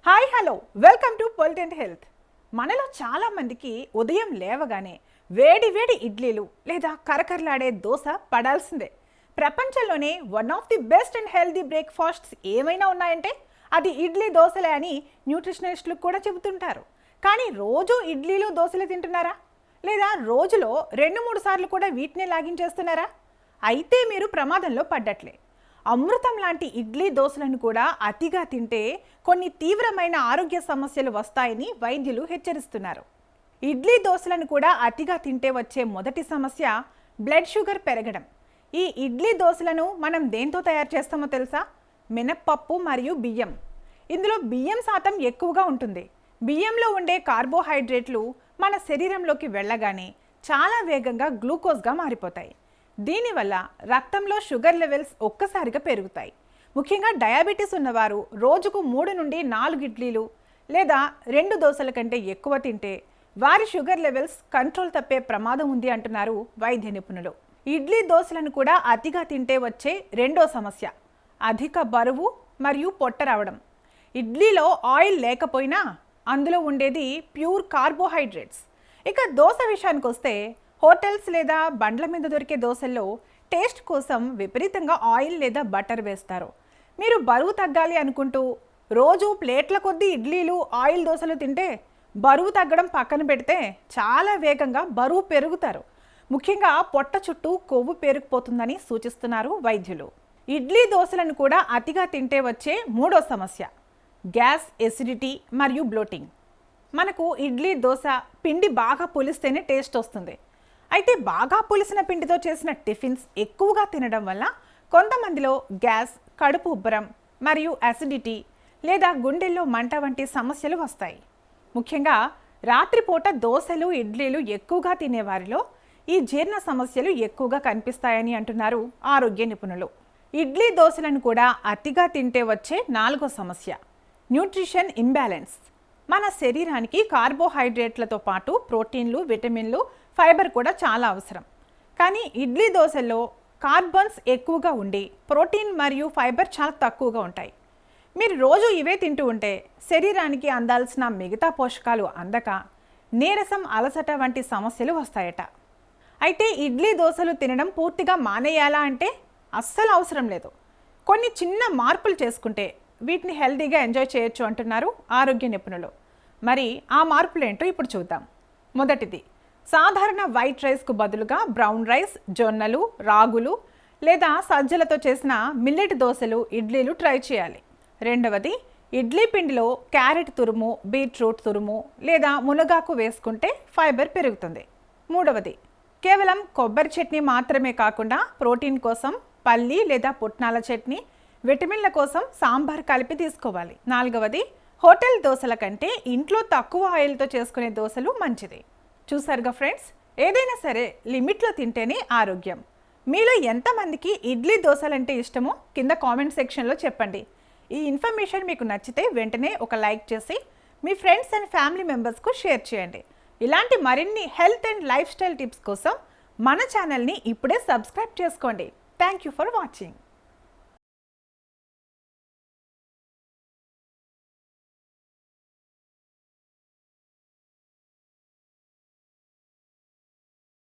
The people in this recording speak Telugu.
హాయ్ హలో వెల్కమ్ టు పొలిటెంట్ హెల్త్. మనలో చాలా మందికి ఉదయం లేవగానే వేడి వేడి ఇడ్లీలు లేదా కరకరలాడే దోశ పడాల్సిందే. ప్రపంచంలోనే one of the best and healthy breakfasts ఏమైనా ఉన్నాయంటే అది ఇడ్లీ దోశలే అని న్యూట్రిషనిస్టులు కూడా చెబుతుంటారు. కానీ రోజు ఇడ్లీలు దోశలు తింటున్నారా? లేదా రోజులో 2-3 సార్లు కూడా వీటినే లాగించేస్తున్నారా? అయితే మీరు ప్రమాదంలో పడ్డట్లే. అమృతం లాంటి ఇడ్లీ దోశలను కూడా అతిగా తింటే కొన్ని తీవ్రమైన ఆరోగ్య సమస్యలు వస్తాయని వైద్యులు హెచ్చరిస్తున్నారు. ఇడ్లీ దోశలను కూడా అతిగా తింటే వచ్చే మొదటి సమస్య బ్లడ్ షుగర్ పెరగడం. ఈ ఇడ్లీ దోశలను మనం దేంతో తయారు చేస్తామో తెలుసా? మినప్పప్పు మరియు బియ్యం. ఇందులో బియ్యం శాతం ఎక్కువగా ఉంటుంది. బియ్యంలో ఉండే కార్బోహైడ్రేట్లు మన శరీరంలోకి వెళ్ళగానే చాలా వేగంగా గ్లూకోజ్గా మారిపోతాయి. దీనివల్ల రక్తంలో షుగర్ లెవెల్స్ ఒక్కసారిగా పెరుగుతాయి. ముఖ్యంగా డయాబెటీస్ ఉన్నవారు రోజుకు 3 నుండి 4 ఇడ్లీలు లేదా 2 దోశల కంటే ఎక్కువ తింటే వారి షుగర్ లెవెల్స్ కంట్రోల్ తప్పే ప్రమాదం ఉంది అంటున్నారు వైద్య నిపుణులు. ఇడ్లీ దోశలను కూడా అతిగా తింటే వచ్చే రెండో సమస్య అధిక బరువు మరియు పొట్ట రావడం. ఇడ్లీలో ఆయిల్ లేకపోయినా అందులో ఉండేది ప్యూర్ కార్బోహైడ్రేట్స్. ఇక దోశ విషయానికి వస్తే హోటల్స్ లేదా బండ్ల మీద దొరికే దోశల్లో టేస్ట్ కోసం విపరీతంగా ఆయిల్ లేదా బటర్ వేస్తారు. మీరు బరువు తగ్గాలి అనుకుంటూ రోజు ప్లేట్ల కొద్దీ ఇడ్లీలు ఆయిల్ దోశలు తింటే బరువు తగ్గడం పక్కన పెడితే చాలా వేగంగా బరువు పెరుగుతారు. ముఖ్యంగా పొట్ట చుట్టూ కొవ్వు పేరుకుపోతుందని సూచిస్తున్నారు వైద్యులు. ఇడ్లీ దోశలను కూడా అతిగా తింటే వచ్చే మూడో సమస్య గ్యాస్, ఎసిడిటీ మరియు బ్లోటింగ్. మనకు ఇడ్లీ దోశ పిండి బాగా పులిస్తేనే టేస్ట్ వస్తుంది. అయితే బాగా పులిసిన పిండితో చేసిన టిఫిన్స్ ఎక్కువగా తినడం వల్ల కొంతమందిలో గ్యాస్, కడుపు ఉబ్బరం మరియు అసిడిటీ లేదా గుండెల్లో మంట వంటి సమస్యలు వస్తాయి. ముఖ్యంగా రాత్రిపూట దోశలు, ఇడ్లీలు ఎక్కువగా తినేవారిలో ఈ జీర్ణ సమస్యలు ఎక్కువగా కనిపిస్తాయని అంటున్నారు ఆరోగ్య నిపుణులు. ఇడ్లీ దోశలను కూడా అతిగా తింటే వచ్చే నాలుగో సమస్య న్యూట్రిషన్ ఇంబ్యాలెన్స్. మన శరీరానికి కార్బోహైడ్రేట్లతో పాటు ప్రోటీన్లు, విటమిన్లు, ఫైబర్ కూడా చాలా అవసరం. కానీ ఇడ్లీ దోశల్లో కార్బన్స్ ఎక్కువగా ఉండి ప్రోటీన్ మరియు ఫైబర్ చాలా తక్కువగా ఉంటాయి. మీరు రోజు ఇవే తింటూ ఉంటే శరీరానికి అందాల్సిన మిగతా పోషకాలు అందక నీరసం, అలసట వంటి సమస్యలు వస్తాయట. అయితే ఇడ్లీ దోశలు తినడం పూర్తిగా మానేయాలా అంటే అస్సలు అవసరం లేదు. కొన్ని చిన్న మార్పులు చేసుకుంటే వీటిని హెల్తీగా ఎంజాయ్ చేయొచ్చు అంటున్నారు ఆరోగ్య నిపుణులు. మరి ఆ మార్పులు ఏంటో ఇప్పుడు చూద్దాం. మొదటిది, సాధారణ వైట్ రైస్కు బదులుగా బ్రౌన్ రైస్, జొన్నలు, రాగులు లేదా సజ్జలతో చేసిన మిల్లెట్ దోశలు, ఇడ్లీలు ట్రై చేయాలి. రెండవది, ఇడ్లీ పిండిలో క్యారెట్ తురుము, బీట్రూట్ తురుము లేదా మునగాకు వేసుకుంటే ఫైబర్ పెరుగుతుంది. మూడవది, కేవలం కొబ్బరి చట్నీ మాత్రమే కాకుండా ప్రోటీన్ కోసం పల్లి లేదా పుట్నాల చట్నీ, విటమిన్ల కోసం సాంబార్ కలిపి తీసుకోవాలి. నాలుగవది, హోటల్ దోశల కంటే ఇంట్లో తక్కువ ఆయిల్తో చేసుకునే దోశలు మంచిది. చూసారుగా ఫ్రెండ్స్, ఏదైనా సరే లిమిట్లో తింటేనే ఆరోగ్యం. మీలో ఎంతమందికి ఇడ్లీ దోశలంటే ఇష్టమో కింద కామెంట్ సెక్షన్లో చెప్పండి. ఈ ఇన్ఫర్మేషన్ మీకు నచ్చితే వెంటనే ఒక లైక్ చేసి మీ ఫ్రెండ్స్ అండ్ ఫ్యామిలీ మెంబర్స్కు షేర్ చేయండి. ఇలాంటి మరిన్ని health and life style tips కోసం మన ఛానల్ని ఇప్పుడే సబ్స్క్రైబ్ చేసుకోండి. Thank you for watching.